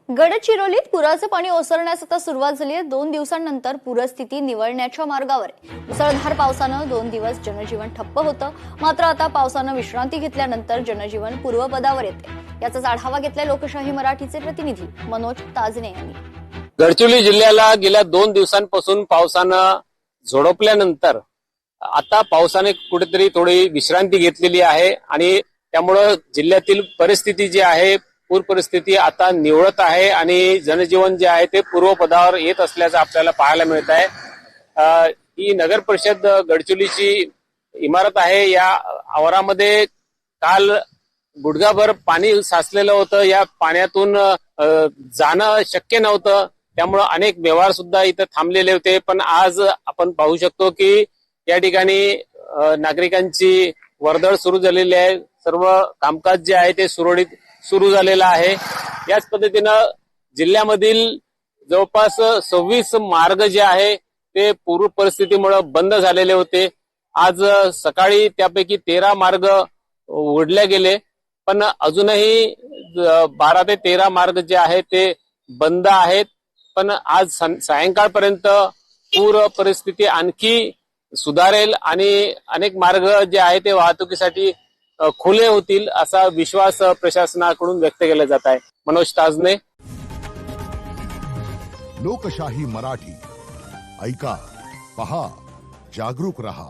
गडचिरोलीत पुराचं पाणी ओसरण्यास आता सुरुवात झाली आहे। 2 दिवसांनंतर पूरस्थिती निवळण्याच्या मार्गावर आहे। मुसळधार पावसानं 2 दिवस जनजीवन ठप्प होतं, मात्र आता पावसानं विश्रांती घेतल्यानंतर जनजीवन पूर्वपदावर येते। याचाच आढावा घेतलाय लोकशाही मराठीचे प्रतिनिधी मनोज ताजने यांनी। गडचिरोली जिल्ह्याला गेल्या 2 दिवसांपासून पावसानं झोडपल्यानंतर आता पावसाने कुठेतरी थोडी विश्रांती घेतलेली आहे आणि त्यामुळे जिल्ह्यातील परिस्थिती जी आहे, पूर परिस्थिती आता निवळत आहे आणि जनजीवन जे आहे ते पूर्वपदावर येत असल्याचं आपल्याला पाहायला मिळत आहे। ही नगर परिषद गडचिरोलीची इमारत आहे। या आवारामध्ये काल गुडघाभर पाणी साचलेलं होतं। या पाण्यातून जाणं शक्य नव्हतं, त्यामुळे अनेक व्यवहार सुद्धा इथं थांबलेले होते। पण आज आपण पाहू शकतो की या ठिकाणी नागरिकांची वर्दळ सुरू झालेली आहे। सर्व कामकाज जे आहे ते सुरळीत सुरू झालेलं आहे। याच पद्धतीनं जिल्ह्यामधील जवळपास 26 मार्ग जे आहे ते पूर परिस्थितीमुळे बंद झालेले होते। आज सकाळी त्यापैकी 13 मार्ग उघडले गेले, पण अजूनही 12 ते 13 मार्ग जे आहे ते बंद आहेत। पण आज सायंकाळपर्यंत पूर परिस्थिती आणखी सुधारेल आणि अनेक मार्ग जे आहे ते वाहतुकीसाठी खुले होतील असा विश्वास प्रशासनाकडून व्यक्त केला जात आहे। मनोज ताजने, लोकशाही मराठी, ऐका, पहा, जागरूक रहा।